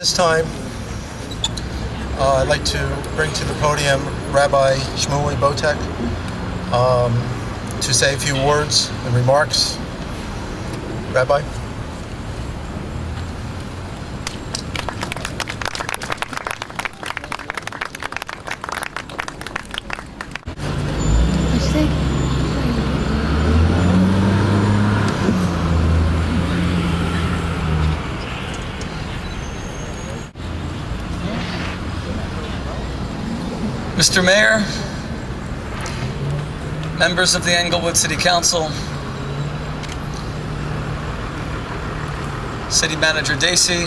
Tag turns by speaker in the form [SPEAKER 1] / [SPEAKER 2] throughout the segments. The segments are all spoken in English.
[SPEAKER 1] This time, I'd like to bring to the podium Rabbi Shmuley Boteach to say a few words and remarks. Rabbi.
[SPEAKER 2] Mr. Mayor, members of the Englewood City Council, City Manager Dacey,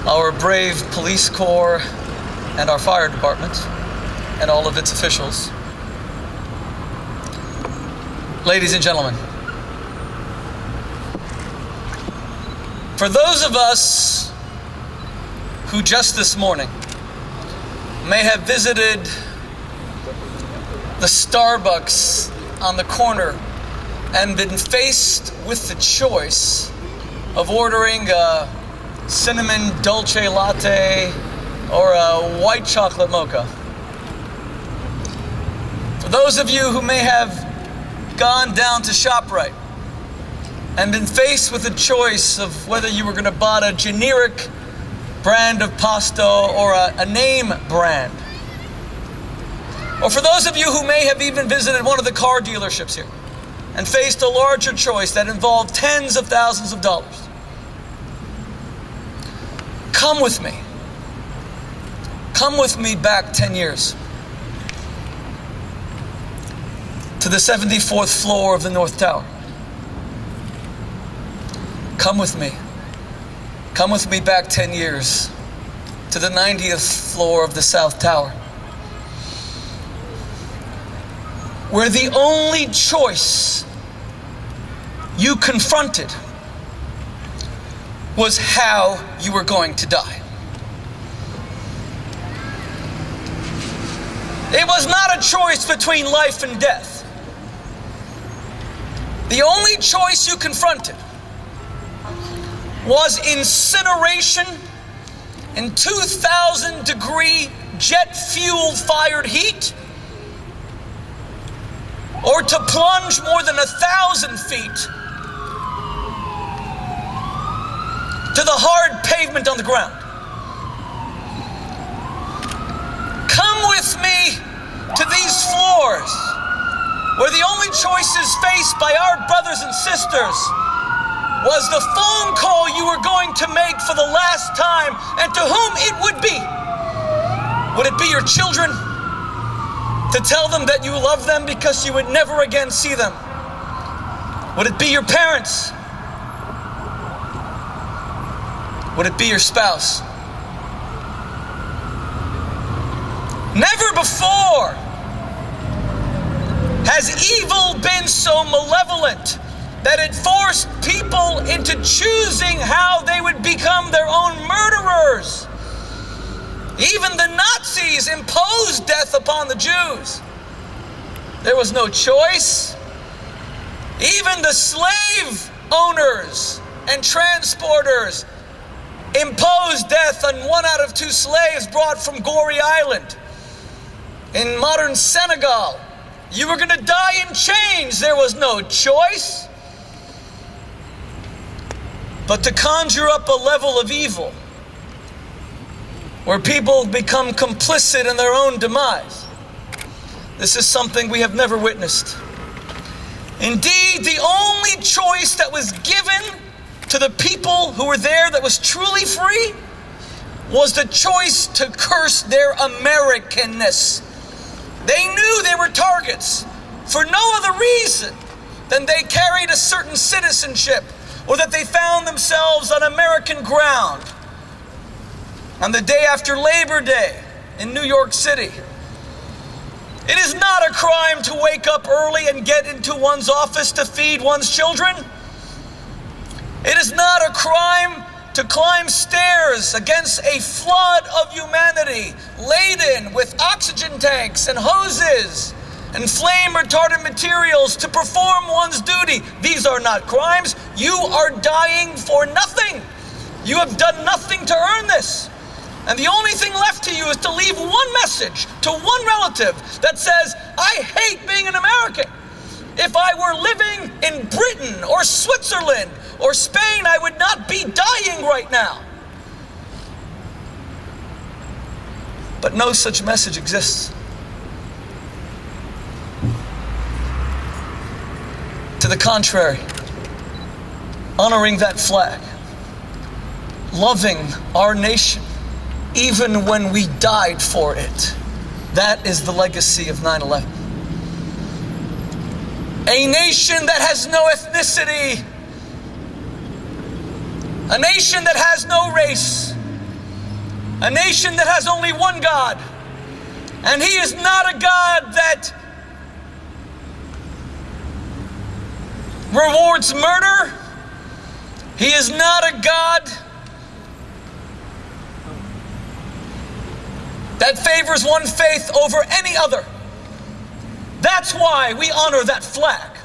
[SPEAKER 2] our brave police corps and our fire department, and all of its officials. Ladies and gentlemen, for those of us who just this morning may have visited the Starbucks on the corner and been faced with the choice of ordering a cinnamon dolce latte or a white chocolate mocha. For those of you who may have gone down to ShopRite and been faced with the choice of whether you were going to buy a generic brand of pasta or a name brand. Or for those of you who may have even visited one of the car dealerships here and faced a larger choice that involved tens of thousands of dollars. Come with me. Come with me back 10 years to the 74th floor of the North Tower. Come with me. Come with me back 10 years to the 90th floor of the South Tower, where the only choice you confronted was how you were going to die. It was not a choice between life and death. The only choice you confronted was incineration in 2,000-degree jet fuel fired heat, or to plunge more than 1,000 feet to the hard pavement on the ground. Come with me to these floors where the only choices faced by our brothers and sisters was the phone call you were going to make for the last time, and to whom it would be. Would it be your children? To tell them that you love them because you would never again see them? Would it be your parents? Would it be your spouse? Never before has evil been so malevolent that it forced people into choosing how they would become their own murderers. Even the Nazis imposed death upon the Jews. There was no choice. Even the slave owners and transporters imposed death on 1 out of 2 slaves brought from Goree Island in modern Senegal. You were going to die in chains. There was no choice. But to conjure up a level of evil where people become complicit in their own demise, this is something we have never witnessed. Indeed, the only choice that was given to the people who were there that was truly free was the choice to curse their Americanness. They knew they were targets for no other reason than they carried a certain citizenship, or that they found themselves on American ground. On the day after Labor Day in New York City, it is not a crime to wake up early and get into one's office to feed one's children. It is not a crime to climb stairs against a flood of humanity laden with oxygen tanks and hoses and flame retardant materials to perform one's duty. These are not crimes. You are dying for nothing. You have done nothing to earn this. And the only thing left to you is to leave one message to one relative that says, I hate being an American. If I were living in Britain or Switzerland or Spain, I would not be dying right now. But no such message exists. To the contrary, honoring that flag, loving our nation, even when we died for it, that is the legacy of 9/11. A nation that has no ethnicity, a nation that has no race, a nation that has only one God, and He is not a God that rewards murder. He is not a God that favors one faith over any other. That's why we honor that flag.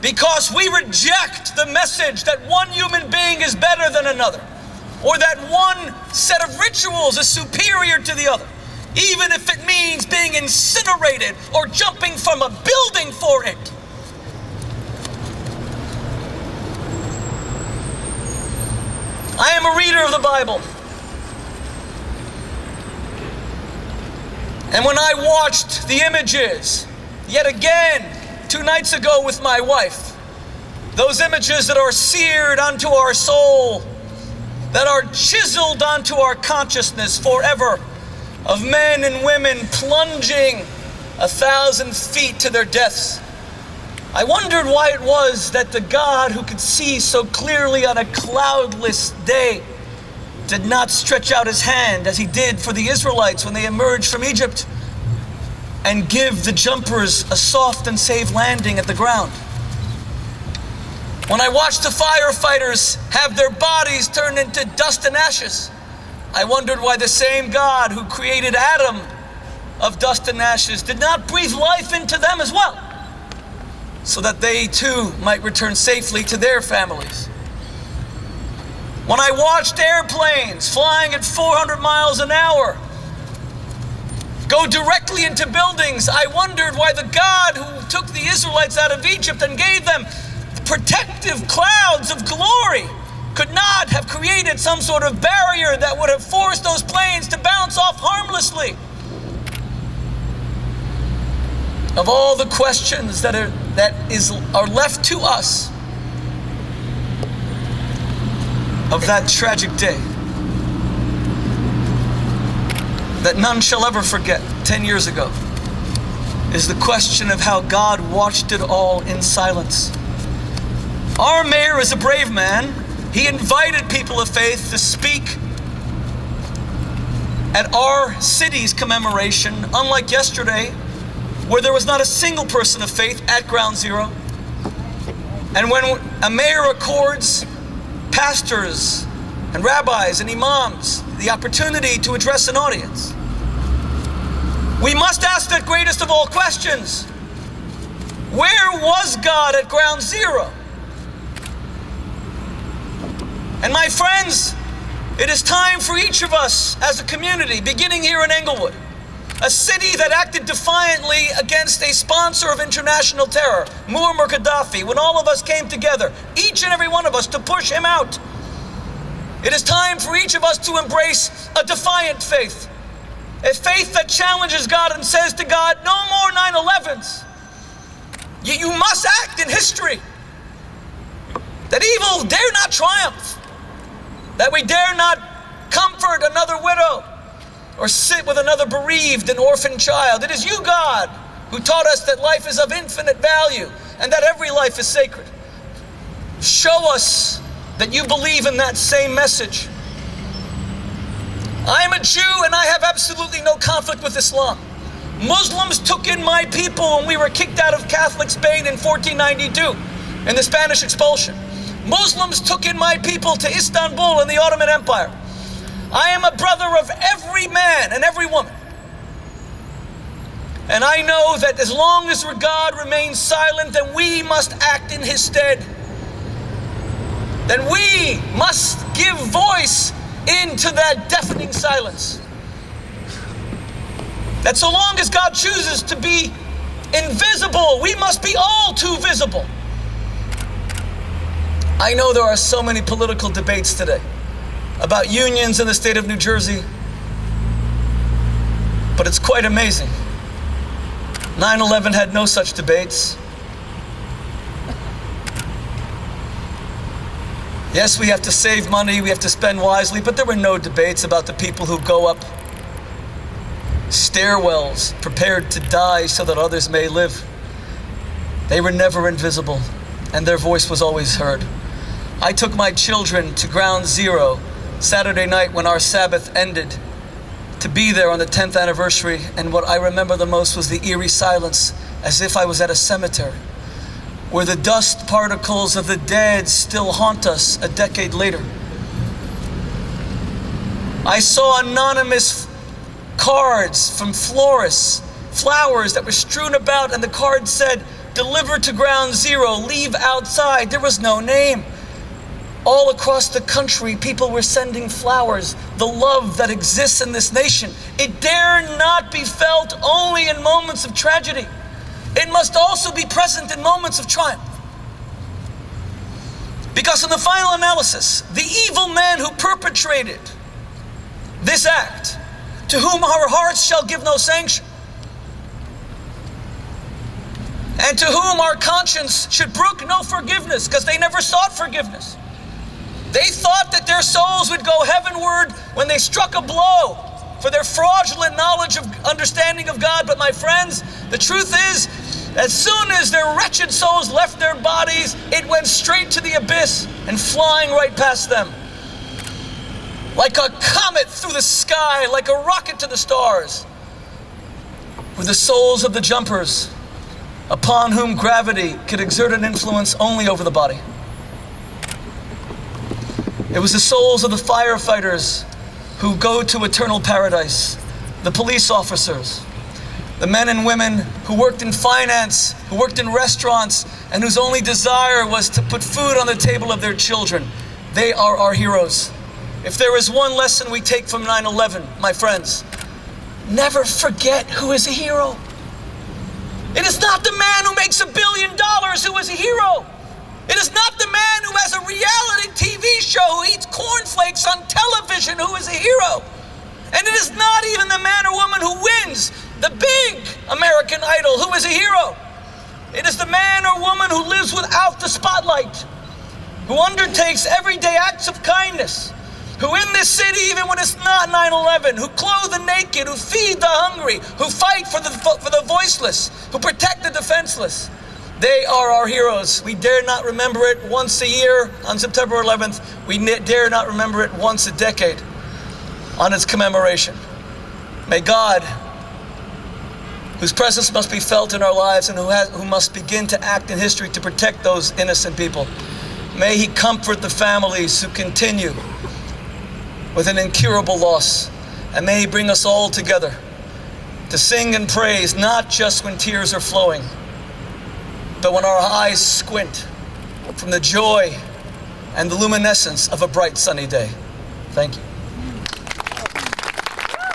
[SPEAKER 2] Because we reject the message that one human being is better than another, or that one set of rituals is superior to the other, even if it means being incinerated or jumping from a building for it. I am a reader of the Bible. And when I watched the images, yet again, 2 nights ago with my wife, those images that are seared onto our soul, that are chiseled onto our consciousness forever, of men and women plunging 1,000 feet to their deaths, I wondered why it was that the God who could see so clearly on a cloudless day did not stretch out His hand as He did for the Israelites when they emerged from Egypt and give the jumpers a soft and safe landing at the ground. When I watched the firefighters have their bodies turned into dust and ashes, I wondered why the same God who created Adam of dust and ashes did not breathe life into them as well, so that they too might return safely to their families. When I watched airplanes flying at 400 miles an hour go directly into buildings, I wondered why the God who took the Israelites out of Egypt and gave them protective clouds of glory could not have created some sort of barrier that would have forced those planes to bounce off harmlessly. Of all the questions that are left to us of that tragic day, that none shall ever forget 10 years ago, is the question of how God watched it all in silence. Our mayor is a brave man. He invited people of faith to speak at our city's commemoration, unlike yesterday, where there was not a single person of faith at Ground Zero. And when a mayor accords pastors and rabbis and imams the opportunity to address an audience, we must ask the greatest of all questions: where was God at Ground Zero? And my friends, it is time for each of us as a community, beginning here in Englewood, a city that acted defiantly against a sponsor of international terror, Muammar Gaddafi, when all of us came together, each and every one of us, to push him out. It is time for each of us to embrace a defiant faith, a faith that challenges God and says to God, no more 9/11s. You must act in history, that evil dare not triumph, that we dare not comfort another widow or sit with another bereaved and orphaned child. It is you, God, who taught us that life is of infinite value and that every life is sacred. Show us that you believe in that same message. I am a Jew and I have absolutely no conflict with Islam. Muslims took in my people when we were kicked out of Catholic Spain in 1492 in the Spanish expulsion. Muslims took in my people to Istanbul in the Ottoman Empire. I am a brother of every man and every woman. And I know that as long as God remains silent, then we must act in His stead. Then we must give voice into that deafening silence. That so long as God chooses to be invisible, we must be all too visible. I know there are so many political debates today about unions in the state of New Jersey, but it's quite amazing. 9/11 had no such debates. Yes, we have to save money, we have to spend wisely, but there were no debates about the people who go up stairwells prepared to die so that others may live. They were never invisible, and their voice was always heard. I took my children to Ground Zero Saturday night when our Sabbath ended to be there on the 10th anniversary, and what I remember the most was the eerie silence, as if I was at a cemetery, where the dust particles of the dead still haunt us a decade later. I saw anonymous cards from florists, flowers that were strewn about, and the card said, "Deliver to Ground Zero, leave outside." There was no name. All across the country, people were sending flowers. The love that exists in this nation, it dare not be felt only in moments of tragedy. It must also be present in moments of triumph. Because in the final analysis, the evil man who perpetrated this act, to whom our hearts shall give no sanction, and to whom our conscience should brook no forgiveness, because they never sought forgiveness. They thought that their souls would go heavenward when they struck a blow for their fraudulent knowledge of understanding of God. But my friends, the truth is, as soon as their wretched souls left their bodies, it went straight to the abyss and flying right past them. Like a comet through the sky, like a rocket to the stars, were the souls of the jumpers, upon whom gravity could exert an influence only over the body. It was the souls of the firefighters who go to eternal paradise, the police officers, the men and women who worked in finance, who worked in restaurants, and whose only desire was to put food on the table of their children. They are our heroes. If there is one lesson we take from 9/11, my friends, never forget who is a hero. It is not the man who makes $1 billion who is a hero. It is not the man who has a reality TV show who eats cornflakes on television who is a hero. And it is not even the man or woman who wins the big American Idol who is a hero. It is the man or woman who lives without the spotlight, who undertakes everyday acts of kindness, who in this city, even when it's not 9/11, who clothe the naked, who feed the hungry, who fight for the voiceless, who protect the defenseless. They are our heroes. We dare not remember it once a year on September 11th. We dare not remember it once a decade on its commemoration. May God, whose presence must be felt in our lives and who must begin to act in history to protect those innocent people, may He comfort the families who continue with an incurable loss, and may He bring us all together to sing and praise, not just when tears are flowing, but when our eyes squint from the joy and the luminescence of a bright sunny day. Thank you.